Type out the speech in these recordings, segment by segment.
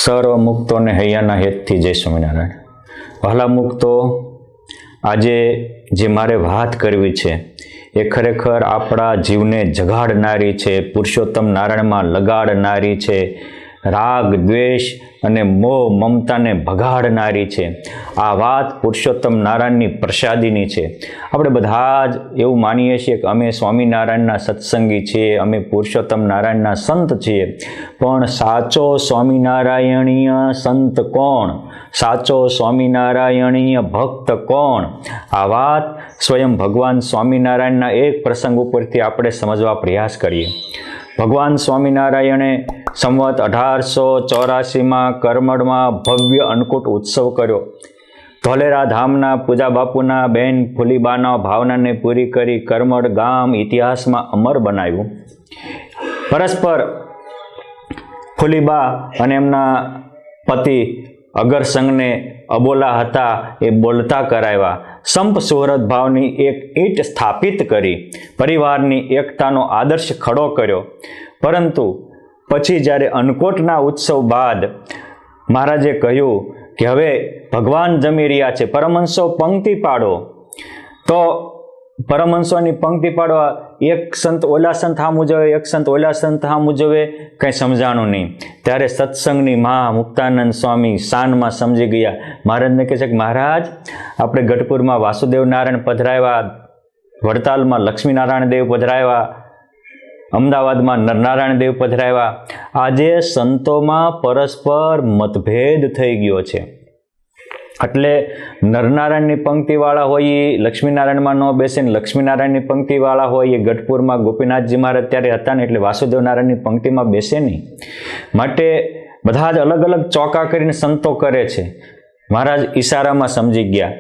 સર્વ મુક્તોને હૈયાના હેતથી જય સ્વામિનારાયણ. વહાલા મુક્તો, આજે જે મારે વાત કરવી છે એ ખરેખર આપણા જીવને જગાડનારી છે, પુરુષોત્તમ નારાયણમાં લગાડનારી છે, રાગ દ્વેષ અને મોહ મમતાને ભગાડનારી છે. આ વાત પુરુષોત્તમ નારાયણની પ્રસાદીની છે. આપણે બધા જ એવું માનીએ છીએ કે અમે સ્વામિનારાયણના સત્સંગી છીએ, અમે પુરુષોત્તમ નારાયણના સંત છીએ, પણ સાચો સ્વામિનારાયણીય સંત કોણ? સાચો સ્વામિનારાયણીય ભક્ત કોણ? આ વાત સ્વયં ભગવાન સ્વામિનારાયણના એક પ્રસંગ ઉપરથી આપણે સમજવા પ્રયાસ કરીએ. ભગવાન સ્વામિનારાયણે સંવત 1884માં કરમળમાં ભવ્ય અન્નકૂટ ઉત્સવ કર્યો. ધોલેરા ધામના પૂજા બાપુના બેન ફુલીબાના ભાવનાને પૂરી કરી કરમળ ગામ ઇતિહાસમાં અમર બનાવ્યું. પરસ્પર ફુલીબા અને એમના પતિ અગરસંગને અબોલા હતા એ બોલતા કરાવ્યા. સંપ સુહૃદ ભાવની એક ઈંટ સ્થાપિત કરી પરિવારની એકતાનો આદર્શ ખડો કર્યો. પરંતુ પછી જ્યારે અન્નકૂટના ઉત્સવ બાદ મહારાજે કહ્યું કે હવે ભગવાન જમી રહ્યા છે, પરમહંસો પંક્તિ પાડો. તો પરમહંસોની પંક્તિ પાડવા એક સંત ઓલા સંત હા મુજવે, એક સંત ઓલા સંત હા મુજવે, કંઈ સમજાણું નહીં. ત્યારે સત્સંગની મા મુક્તાનંદ સ્વામી શાનમાં સમજી ગયા. મહારાજને કહે છે કે મહારાજ, આપણે ગઢપુરમાં વાસુદેવ નારાયણ પધરાવ્યા, વડતાલમાં લક્ષ્મીનારાયણ દેવ પધરાવ્યા, અમદાવાદમાં નરનારાયણ દેવ પધરાવ્યા. આજે સંતોમાં પરસ્પર મતભેદ થઈ ગયો છે. એટલે નરનારાયણની પંક્તિવાળા હોય એ લક્ષ્મીનારાયણમાં ન બેસે ને લક્ષ્મીનારાયણની પંક્તિવાળા હોય એ ગઢપુરમાં ગોપીનાથજી મહારાજ ત્યારે હતા ને એટલે વાસુદેવ નારાયણની પંક્તિમાં બેસે નહીં. માટે બધા જ અલગ અલગ ચોકા કરીને સંતો કરે છે. મહારાજ ઈશારામાં સમજી ગયા.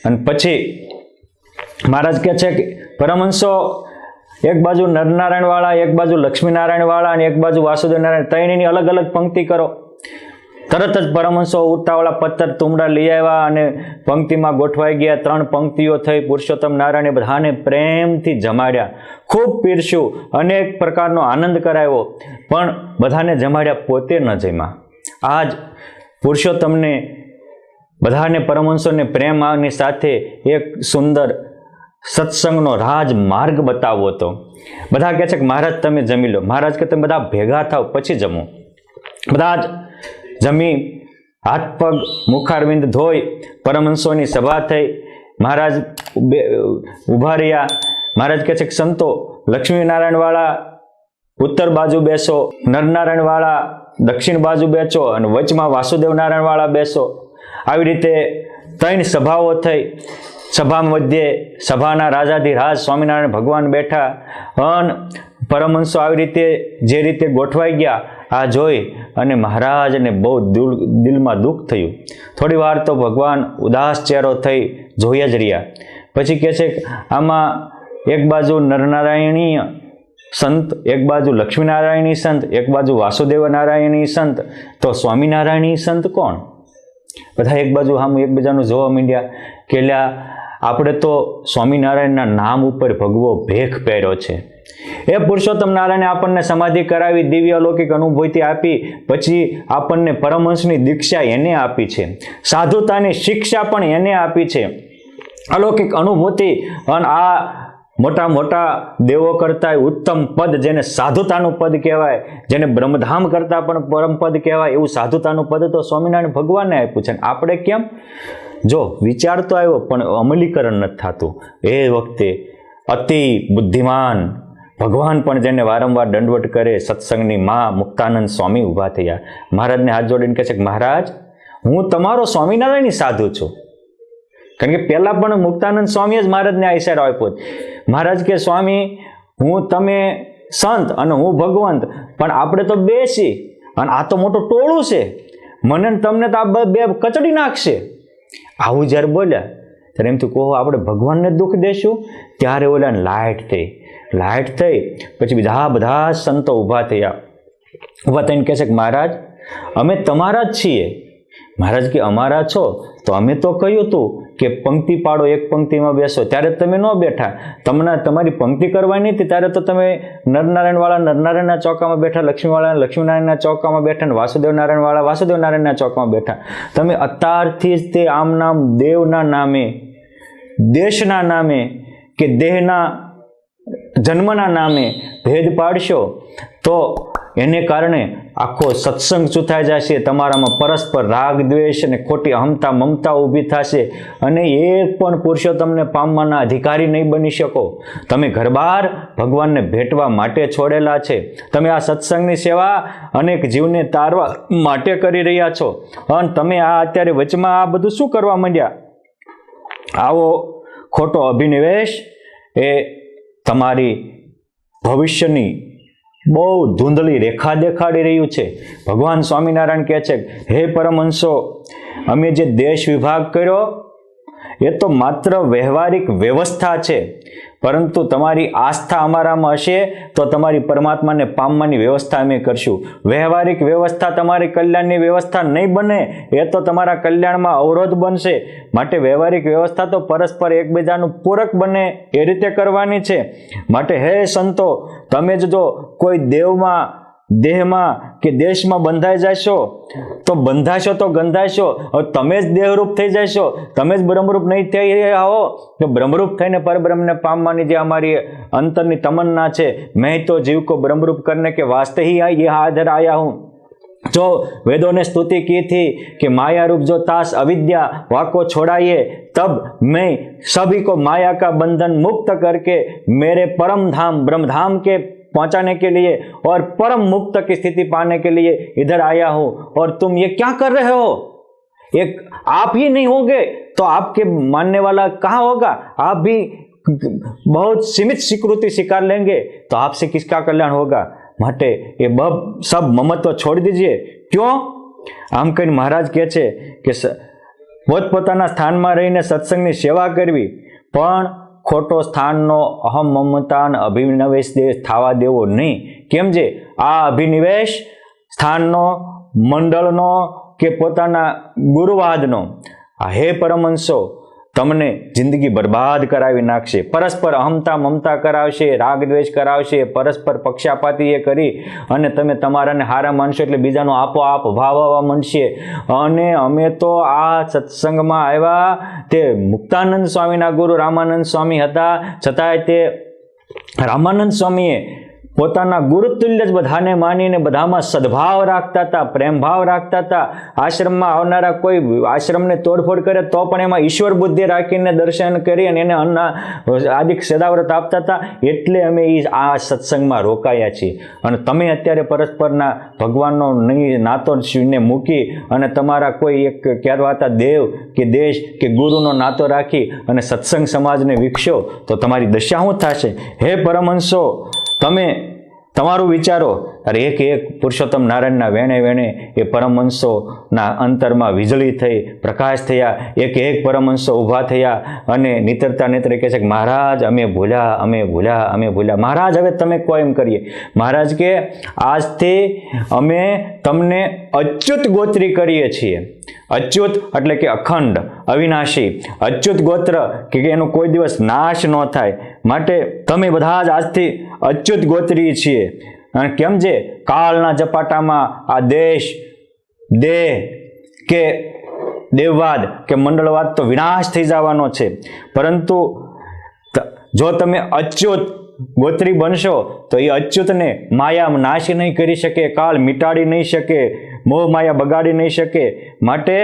અને પછી મહારાજ કહે છે કે પરમહંસો એક બાજુ નરનારાયણવાળા, એક બાજુ લક્ષ્મીનારાયણવાળા અને એક બાજુ વાસુદેવ નારાયણ, ત્રણેયની અલગ અલગ પંક્તિ કરો. તરત જ પરમહંસો ઉતાવળા પથ્થર તુમડા લઈ આવ્યા અને પંક્તિમાં ગોઠવાઈ ગયા. 3 પંક્તિઓ થઈ. પુરુષોત્તમ નારાયણે બધાને પ્રેમથી જમાડ્યા, ખૂબ પીરસ્યું, અનેક પ્રકારનો આનંદ કરાવ્યો, પણ બધાને જમાડ્યા, પોતે ન જમ્યા. આ જ પુરુષોત્તમને બધાને પરમહંસોને પ્રેમની સાથે એક સુંદર સત્સંગનો રાજમાર્ગ બતાવવો હતો. બધા કહે છે કે મહારાજ તમે જમી લો. મહારાજ કે તમે બધા ભેગા થાવ પછી જમો. બધા જ જમી હાથ પગ મુખારવિંદ ધોઈ પરમહંસોની સભા થઈ. મહારાજ ઊભા રહ્યા. મહારાજ કહે છે કે સંતો, લક્ષ્મીનારાયણવાળા ઉત્તર બાજુ બેસો, નરનારાયણવાળા દક્ષિણ બાજુ બેસો અને વચમાં વાસુદેવ નારાયણવાળા બેસો. આવી રીતે 3 સભાઓ થઈ. સભા મધ્યે સભાના રાજાધિરાજ સ્વામિનારાયણ ભગવાન બેઠા. અને પરમહંસો આવી રીતે જે રીતે ગોઠવાઈ ગયા આ જોઈ અને મહારાજને બહુ દિલમાં દુઃખ થયું. થોડી વાર તો ભગવાન ઉદાસ ચહેરો થઈ જોઈ જ રહ્યા. પછી કહે છે કે આમાં એક બાજુ નરનારાયણીય સંત, એક બાજુ લક્ષ્મીનારાયણી સંત, એક બાજુ વાસુદેવ નારાયણી સંત, તો સ્વામિનારાયણી સંત કોણ? બધા એક બાજુ આમ એકબીજાનું જોવા માંડ્યા કે આપણે તો સ્વામિનારાયણના નામ ઉપર ભગવો ભેખ પહેર્યો છે. એ પુરુષોત્તમ નારાયણે આપણને સમાધિ કરાવી, દિવ્ય અલૌકિક અનુભૂતિ આપી, પછી આપણને પરમહંસની દીક્ષા એને આપી છે, સાધુતાની શિક્ષા પણ એને આપી છે, અલૌકિક અનુભૂતિ. અને આ મોટા મોટા દેવો કરતા ઉત્તમ પદ, જેને સાધુતાનું પદ કહેવાય, જેને બ્રહ્મધામ કરતા પણ પરમ પદ કહેવાય, એવું સાધુતાનું પદ તો સ્વામિનારાયણ ભગવાનને આપ્યું છે. આપણે કેમ? જો વિચાર તો આવ્યો પણ અમલીકરણ નથી થતું. એ વખતે અતિ બુદ્ધિમાન ભગવાન પણ જેને વારંવાર દંડવટ કરે સત્સંગની મા મુક્તાનંદ સ્વામી ઊભા થયા. મહારાજને હાથ જોડીને કહે છે કે મહારાજ, હું તમારો સ્વામિનારાયણની સાધુ છું. કારણ કે પહેલાં પણ મુક્તાનંદ સ્વામીએ જ મહારાજને આ ઈશારો આપ્યો. મહારાજ કે સ્વામી, તમે સંત અને હું ભગવંત, પણ આપણે તો બે છીએ અને આ તો મોટું ટોળું છે, મને તમને તો આ બે કચડી નાખશે. આવું જ્યારે બોલ્યા ત્યારે એમથી કહો આપણે ભગવાનને દુઃખ દેશું. ત્યારે ઓલા લાઇટ થઈ. પછી બધા સંતો ઊભા થયા. ઊભા થઈને કહે છે કે મહારાજ, અમે તમારા જ છીએ. મહારાજ કે અમારા છો? તો અમે તો કહ્યું હતું કે પંક્તિ પાડો, એક પંક્તિમાં બેસો, ત્યારે તમે ન બેઠા. તમને તમારી પંક્તિ કરવાની હતી ત્યારે તો તમે નરનારાયણવાળા નરનારાયણના ચોકામાં બેઠા, લક્ષ્મીવાળા લક્ષ્મીનારાયણના ચોકામાં બેઠા, અને વાસુદેવ નારાયણવાળા વાસુદેવ નારાયણના ચોકામાં બેઠા. તમે અત્યારથી જ તે આમ નામ દેવના નામે, દેશના નામે કે દેહના જન્મના નામે ભેદ પાડશો તો એને કારણે આખો સત્સંગ ચૂથાઈ જશે. તમારામાં પરસ્પર રાગ દ્વેષ અને ખોટી અહમતા મમતા ઊભી થશે, અને એક પણ પુરુષોત્તમને પામવાના અધિકારી નહીં બની શકો. તમે ઘરબાર ભગવાનને ભેટવા માટે છોડેલા છે. તમે આ સત્સંગની સેવા અનેક જીવને તારવા માટે કરી રહ્યા છો, અને તમે આ અત્યારે વચમાં આ બધું શું કરવા માંડ્યા? આવો ખોટો અભિનિવેશ એ તમારી ભવિષ્યની બહુ ધૂંધળી રેખા દેખાડી રહ્યું છે. ભગવાન સ્વામિનારાયણ કહે છે, હે પરમહંસો, અમે જે દેશ વિભાગ કર્યો એ તો માત્ર વ્યવહારિક વ્યવસ્થા છે, પરંતુ તમારી આસ્થા અમારામાં હશે તો તમારી પરમાત્માને પામવાની વ્યવસ્થા અમે કરશું. વ્યવહારિક વ્યવસ્થા તમારી કલ્યાણની વ્યવસ્થા નહીં બને, એ તો તમારા કલ્યાણમાં અવરોધ બનશે. માટે વ્યવહારિક વ્યવસ્થા તો પરસ્પર એકબીજાનું પૂરક બને એ રીતે કરવાની છે. માટે હે સંતો, તમે જ જો કોઈ દેવમાં, દેહમાં કે દેશમાં બંધાઈ જશો તો બંધાશો તો ગંધાશો. હવે તમે જ દેહરૂપ થઈ જશો, તમે જ બ્રહ્મરૂપ નહીં થઈ રહ્યા હો તો બ્રહ્મરૂપ થઈને પરબ્રહ્મને પામવાની જે અમારી અંતરની તમન્ના છે, મેં તો જીવ કો બ્રહ્મરૂપ કરને કે વાસ્તે ही यहाँ इधर आया हूँ. जो वेदों ने स्तुति की थी कि माया रूप जो तास अविद्या वाको छोड़ाइए, तब मैं सभी को माया का बंधन मुक्त करके मेरे परम धाम ब्रह्म धाम के पहुंचाने के लिए और परम मुक्त की स्थिति पाने के लिए इधर आया हूं. और तुम ये क्या कर रहे हो? एक आप ही नहीं होंगे तो आपके मानने वाला कहाँ होगा? आप भी बहुत सीमित स्वीकृति स्वीकार लेंगे तो आपसे किसका कल्याण होगा? માટે એ સબ મમત્વ છોડી દીજીએ. ક્यों? આમ કહીને મહારાજ કહે છે કે પોતપોતાના સ્થાનમાં રહીને સત્સંગની સેવા કરવી, પણ ખોટો સ્થાનનો અહમ મમતા અને અભિનિવેશ થવા દેવો નહીં. કેમ છે? આ અભિનિવેશ સ્થાનનો, મંડળનો કે પોતાના ગુરુવાદનો, હે પરમહંસો, તમને જિંદગી બરબાદ કરાવી નાખશે. પરસ્પર અહમતા મમતા કરાવશે, રાગ દ્વેષ કરાવશે, પરસ્પર પક્ષાપાતી એ કરી અને તમે તમારાને હારા માનશો એટલે બીજાનો આપોઆપ ભાવ આવવા માંડશે. અને અમે તો આ સત્સંગમાં આવ્યા તે મુક્તાનંદ સ્વામીના ગુરુ રામાનંદ સ્વામી હતા, છતાંય તે રામાનંદ સ્વામીએ પોતાના ગુરુતુલ્ય જ બધાને માનીને બધામાં સદભાવ રાખતા હતા, પ્રેમભાવ રાખતા હતા. આશ્રમમાં આવનારા કોઈ આશ્રમને તોડફોડ કરે તો પણ એમાં ઈશ્વર બુદ્ધિ રાખીને દર્શન કરી અને એને અન્ન આદિ સદાવ્રત આપતા હતા. એટલે અમે આ સત્સંગમાં રોકાયા છીએ. અને તમે અત્યારે પરસ્પરના ભગવાનનો નાતો ને મૂકી અને તમારા કોઈ એક કહેવાતા દેવ કે દેશ કે ગુરુનો નાતો રાખી અને સત્સંગ સમાજને વિકસો તો તમારી દશા શું થશે? હે પરમહંસો, તમે તમારું વિચારો. અરે એક પુરુષોત્તમ નારાયણના વેણે વેણે એ પરમહંસોના અંતરમાં વીજળી થઈ, પ્રકાશ થયા. એક પરમહંસો ઊભા થયા અને નીતરતા નેત્રે કહે છે કે મહારાજ અમે ભૂલ્યા, અમે ભૂલ્યા, અમે ભૂલ્યા. મહારાજ હવે તમે કહો એમ કરીએ. મહારાજ કે આજથી અમે તમને અચ્યુત ગોત્રી કરીએ છીએ. અચ્યુત એટલે કે અખંડ, અવિનાશી. અચ્યુત ગોત્ર કે એનો કોઈ દિવસ નાશ ન થાય. માટે તમે બધા જ આજથી અચ્યુત ગોત્રી છીએ. અને કેમ છે? કાળના ઝપાટામાં આ દેશ, દેહ કે દેવવાદ કે મંડળવાદ તો વિનાશ થઈ જવાનો છે. પરંતુ જો તમે અચ્યુત ગોત્રી બનશો તો એ અચ્યુતને માયા નાશ નહીં કરી શકે, કાળ મિટાડી નહીં શકે, મોહ માયા બગાડી નહીં શકે. માટે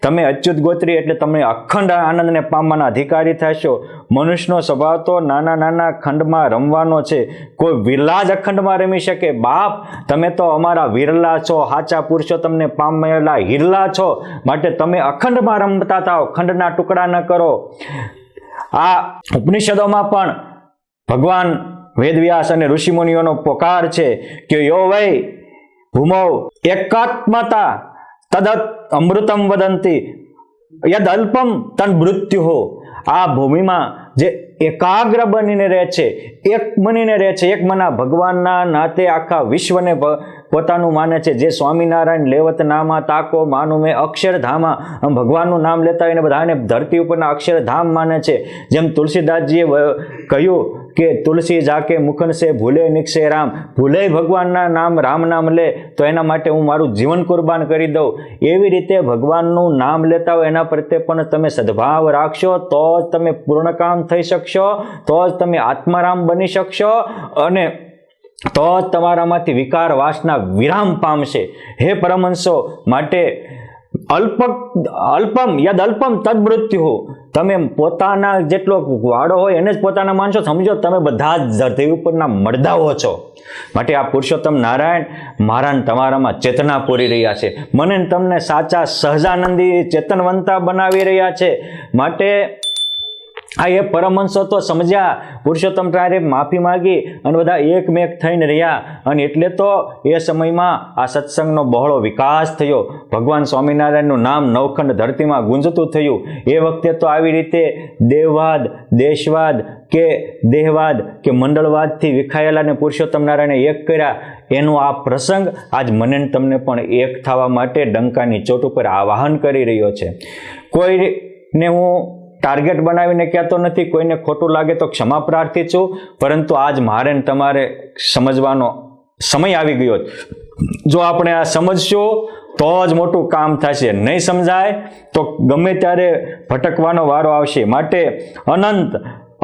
તમે અચ્યુત ગોત્રી એટલે તમે અખંડ આનંદને પામવાના અધિકારી થશો. મનુષ્યનો સ્વભાવ તો નાના નાના ખંડમાં રમવાનો છે. કોઈ વિરલા જ અખંડમાં રમી શકે. બાપ, તમે તો અમારા વિરલા છો, સાચા પુરુષો તમને પામેલા હિરલા છો. માટે તમે અખંડમાં રમતા થાઓ, ખંડના ટુકડા ન કરો. આ ઉપનિષદોમાં પણ ભગવાન વેદવ્યાસ અને ઋષિમુનિઓનો પોકાર છે કે યો વૈ ભૂમૌ એકાત્મતા તદ અમૃતમ વદંતી યદ અલ્પમ તન મૃત્યુ. આ ભૂમિમાં જે એકાગ્ર બનીને રહે છે, એક બનીને રહે છે, એક મના ભગવાનના નાતે આખા વિશ્વને પોતાનું માને છે. જે સ્વામિનારાયણ લેવત નામા તાકો માનું મેં અક્ષરધામા, આમ ભગવાનનું નામ લેતા હોય ને બધાને ધરતી ઉપરના અક્ષરધામ માને છે. જેમ તુલસીદાસજીએ કહ્યું કે તુલસી જાકે મુખન સે ભૂલે નિક્ષે રામ, ભૂલે ભગવાનના નામ રામ નામ લે તો એના માટે હું મારું જીવન કુરબાન કરી દઉં. એવી રીતે ભગવાનનું નામ લેતા હોય એના પ્રત્યે પણ તમે સદભાવ રાખશો તો જ તમે પૂર્ણકામ થઈ શકશો, તો જ તમે આત્મારામ બની શકશો અને તો જ તમારામાંથી વિકાર વાસના વિરામ પામશે. હે પરમહંસો, માટે અલ્પમ યદ અલ્પમ તદ મૃત્યુ, તમે પોતાના જેટલો વાડો હોય એને જ પોતાના માનશો, સમજો તમે બધા જ ધરતી ઉપરના મરદાઓ છો. માટે આ પુરુષોત્તમ નારાયણ મારા તમારામાં ચેતના પૂરી રહ્યા છે, મને તમને સાચા સહજાનંદી ચેતનવંતા બનાવી રહ્યા છે. માટે આ એ પરમહંસો તો સમજ્યા, પુરુષોત્તમ નારાયણે માફી માગી અને બધા એકમેક થઈને રહ્યા અને એટલે તો એ સમયમાં આ સત્સંગનો બહોળો વિકાસ થયો. ભગવાન સ્વામિનારાયણનું નામ નવખંડ ધરતીમાં ગુંજતું થયું. એ વખતે તો આવી રીતે દેવવાદ, દેશવાદ કે દેહવાદ કે મંડળવાદથી વિખાયેલા ને પુરુષોત્તમ નારાયણે એક કર્યા. એનો આ પ્રસંગ આજ મને તમને પણ એક થવા માટે ડંકાની ચોટ ઉપર આવાહન કરી રહ્યો છે. કોઈને હું ટાર્ગેટ બનાવીને કહેતો નથી, કોઈને ખોટું લાગે તો ક્ષમા પ્રાર્થી છું, પરંતુ આજ મારે ને તમારે સમજવાનો સમય આવી ગયો. જો આપણે આ સમજશું તો જ મોટું કામ થશે, નહીં સમજાય તો ગમે ત્યારે ભટકવાનો વારો આવશે. માટે અનંત,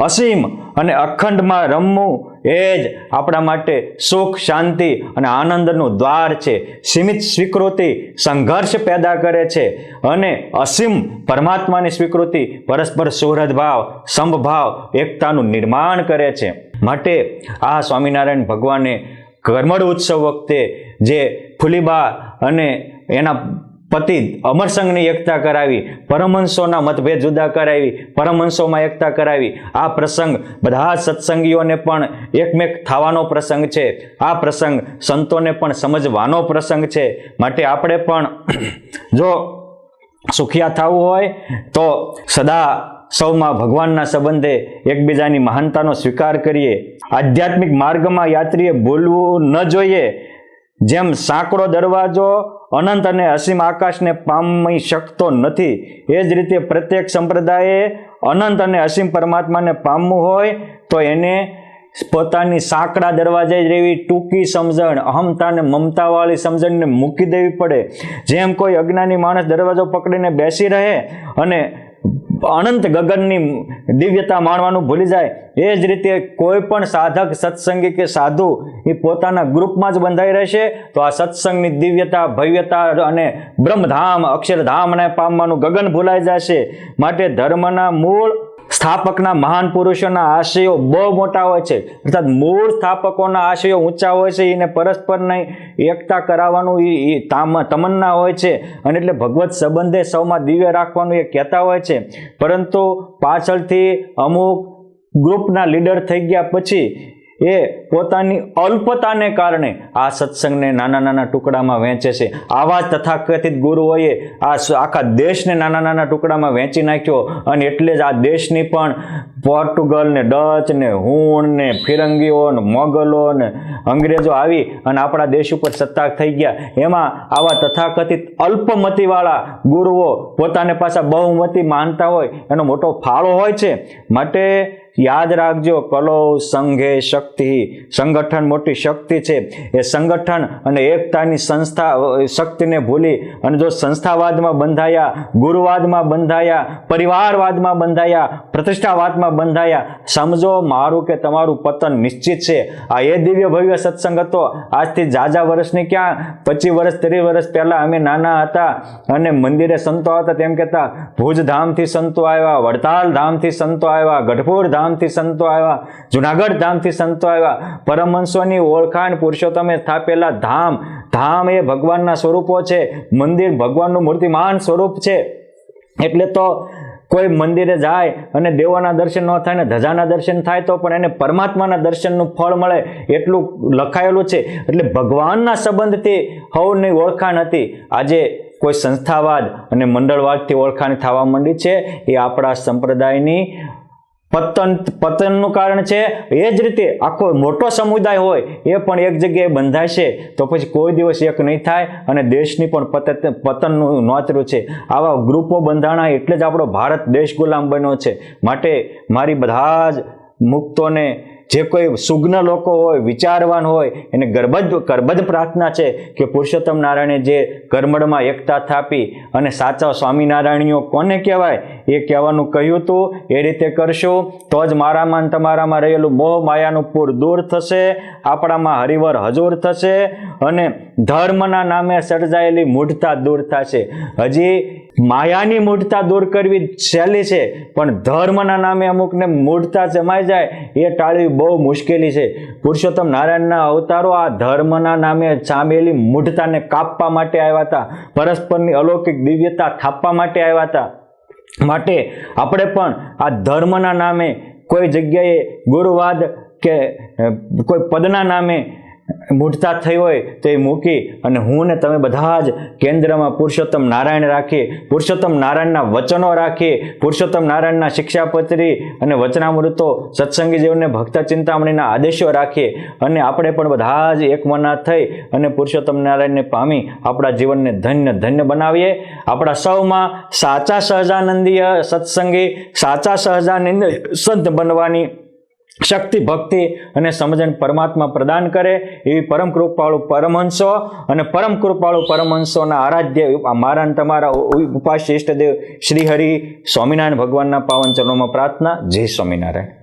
અસીમ અને અખંડમાં રમવું એ જ આપણા માટે સુખ, શાંતિ અને આનંદનું દ્વાર છે. સીમિત સ્વીકૃતિ સંઘર્ષ પેદા કરે છે અને અસીમ પરમાત્માની સ્વીકૃતિ પરસ્પર સૌહૃદભાવ, સમભાવ, એકતાનું નિર્માણ કરે છે. માટે આ સ્વામિનારાયણ ભગવાને કરમળ ઉત્સવ વખતે જે ફુલીબા અને એના પતિ અમરસંઘની એકતા કરાવી, પરમહંસોના મતભેદ જુદા કરાવી, પરમહંસોમાં એકતા કરાવી. આ પ્રસંગ બધા સત્સંગીઓને પણ એકમેક થવાનો પ્રસંગ છે. આ પ્રસંગ સંતોને પણ સમજવાનો પ્રસંગ છે. માટે આપણે પણ જો સુખિયા થવું હોય તો સદા સૌમાં ભગવાનના સંબંધે એકબીજાની મહાનતાનો સ્વીકાર કરીએ. આધ્યાત્મિક માર્ગમાં યાત્રીએ ભૂલવું ન જોઈએ. જેમ સાંકડો દરવાજો અનંત અને અસીમ આકાશને પામી શકતો નથી, એ જ રીતે પ્રત્યેક સંપ્રદાયે અનંત અને અસીમ પરમાત્માને પામવું હોય તો એને પોતાની સાંકડા દરવાજા જેવી ટૂંકી સમજણ, અહમતા અને મમતાવાળી સમજણને મૂકી દેવી પડે. જેમ કોઈ અજ્ઞાની માણસ દરવાજો પકડીને બેસી રહે અને અનંત ગગનની દિવ્યતા માણવાનું ભૂલી જાય, એ જ રીતે કોઈ પણ સાધક, સત્સંગી કે સાધુ એ પોતાના ગ્રુપમાં જ બંધાઈ રહેશે તો આ સત્સંગની દિવ્યતા, ભવ્યતા અને બ્રહ્મધામ, અક્ષરધામને પામવાનું ગગન ભૂલાઈ જશે. માટે ધર્મના મૂળ સ્થાપકના મહાન પુરુષોના આશયો બહુ મોટા હોય છે, અર્થાત મૂળ સ્થાપકોના આશયો ઊંચા હોય છે. એને પરસ્પરની એકતા કરાવવાનું એ તમન્ના હોય છે અને એટલે ભગવત સંબંધે સૌમાં દિવ્ય રાખવાનું એ કહેતા હોય છે. પરંતુ પાછળથી અમુક ગ્રુપના લીડર થઈ ગયા પછી એ પોતાની અલ્પતાને કારણે આ સત્સંગને નાના નાના ટુકડામાં વહેંચે છે. આવા તથાકથિત ગુરુઓએ આખા દેશને નાના નાના ટુકડામાં વહેંચી નાખ્યો અને એટલે જ આ દેશની પણ પોર્ટુગલ ને ડચ ને હૂણ ને ફિરંગીઓ ને મોગલો ને અંગ્રેજો આવી અને આપણા દેશ ઉપર સત્તા થઈ ગયા. એમાં આવા તથાકથિત અલ્પમતીવાળા ગુરુઓ પોતાને પાછા બહુમતી માનતા હોય એનો મોટો ફાળો હોય છે. માટે યાદ રાખજો, કલો સંઘે શક્તિ, સંગઠન મોટી શક્તિ છે. એ સંગઠન અને એકતાની સંસ્થા શક્તિને ભૂલી અને જો સંસ્થાવાદમાં બંધાયા, ગુરુવાદમાં બંધાયા, પરિવારવાદમાં બંધાયા, પ્રતિષ્ઠાવાદમાં બંધાયા, સમજો મારું કે તમારું પતન નિશ્ચિત છે. આ એ દિવ્ય ભવ્ય સત્સંગ હતો. આજથી જાજા વર્ષની ક્યાં 25 વર્ષ 30 વર્ષ પહેલા અમે નાના હતા અને મંદિરે સંતો હતા તેમ કહેતા ભુજ ધામથી સંતો આવ્યા, વડતાલ ધામથી સંતો આવ્યા, ગઢપુર ધામથી સંતો આવ્યા, જુનાગઢ ધામથી સંતો આવ્યા. પરમહંસોની ઓળખાણ પુરુષોત્તમે સ્થાપેલા ધામ, ધામ એ ભગવાનના સ્વરૂપો છે. મંદિર ભગવાનનું મૂર્તિમાન સ્વરૂપ છે. એટલે તો કોઈ મંદિરે જાય અને દેવોના દર્શન ન થાય ને ધજાના દર્શન થાય તો પણ એને પરમાત્માના દર્શનનું ફળ મળે એટલું લખાયેલું છે. એટલે ભગવાનના સંબંધથી હવની ઓળખાણ હતી. આજે કોઈ સંસ્થાવાદ અને મંડળવાદથી ઓળખાણ થવા માંડી છે. એ આપણા સંપ્રદાયની પતનનું કારણ છે. એ જ રીતે આખો મોટો સમુદાય હોય એ પણ એક જગ્યાએ બંધાશે તો પછી કોઈ દિવસ એક નહીં થાય અને દેશની પણ પતનનું નોતરું છે. આવા ગ્રુપો બંધાણા એટલે જ આપણો ભારત દેશ ગુલામ બન્યો છે. માટે મારી બધા જ મુક્તોને, જે કોઈ સુગ્ન લોકો હોય, વિચારવાન હોય, એને ગરબદ્ધ પ્રાર્થના છે કે પુરુષોત્તમ નારાયણે જે કરમળમાં એકતા થાપી અને સાચા સ્વામિનારાયણીઓ કોને કહેવાય એ કહેવાનું કહ્યું હતું. એ રીતે કરશો તો જ મારામાં તમારામાં રહેલું મોહ માયાનું પૂર દૂર થશે, આપણામાં હરિવર હજુર થશે અને ધર્મના નામે સર્જાયેલી મૂઢતા દૂર થશે. હજી માયાની મૂઢતા દૂર કરવી સહેલી છે, પણ ધર્મના નામે અમુકને મૂઢતા જમાઈ જાય એ ટાળવી બહુ મુશ્કેલી છે. પુરુષોત્તમ નારાયણના અવતારો આ ધર્મના નામે જામેલી મૂઢતાને કાપવા માટે આવ્યા હતા, પરસ્પરની અલૌકિક દિવ્યતા થાપવા માટે આવ્યા હતા. માટે આપણે પણ આ ધર્મના નામે કોઈ જગ્યાએ ગુરુવાદ કે કોઈ પદના નામે મૂઢતા થઈ હોય તો એ મૂકી અને હું ને તમે બધા જ કેન્દ્રમાં પુરુષોત્તમ નારાયણ રાખીએ, પુરુષોત્તમ નારાયણના વચનો રાખીએ, પુરુષોત્તમ નારાયણના શિક્ષાપત્રી અને વચનામૃતો, સત્સંગી જીવનને ભક્ત ચિંતામણીના આદેશો રાખીએ અને આપણે પણ બધા જ એકમના થઈ અને પુરુષોત્તમ નારાયણને પામી આપણા જીવનને ધન્ય ધન્ય બનાવીએ. આપણા સૌમાં સાચા સહજાનંદીય સત્સંગી, સાચા સહજાનંદ સંત બનવાની શક્તિ, ભક્તિ અને સમજણ પરમાત્મા પ્રદાન કરે એવી પરમ કૃપાળુ પરમહંસો અને પરમ કૃપાળુ પરમહંસોના આરાધ્ય મારા અને તમારા ઉપાસ્ય ઇષ્ટદેવ શ્રી હરિ સ્વામિનારાયણ ભગવાનના પાવન ચરણોમાં પ્રાર્થના. જય સ્વામિનારાયણ.